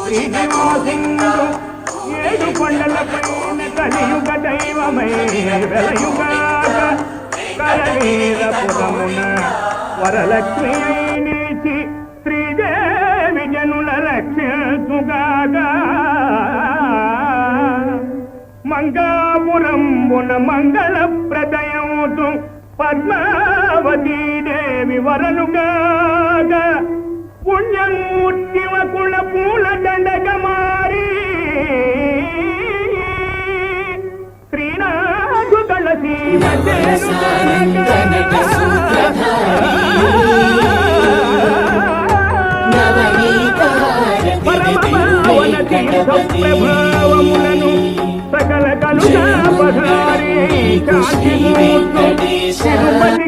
శ్రీనివాసింద్రుడు ఏడు కొండలపైన కలియుగ దైవమై వెలయుగాక కరవీరపురమున వరలక్ష్మి నిలిచి శ్రీదేవి జనుల రక్షించుగాగా మంగాపురంబున మంగళ ప్రదయముతు పద్మావతీ దేవి వరలుగాగా పుణ్యమూర్తివ కుల పూల దండగ మారి శ్రీనాథు కళసి పరమపావన తీర్థ ప్రభావములను సకల కలుషాపహారి కాశీమూర్తి తిరుపతి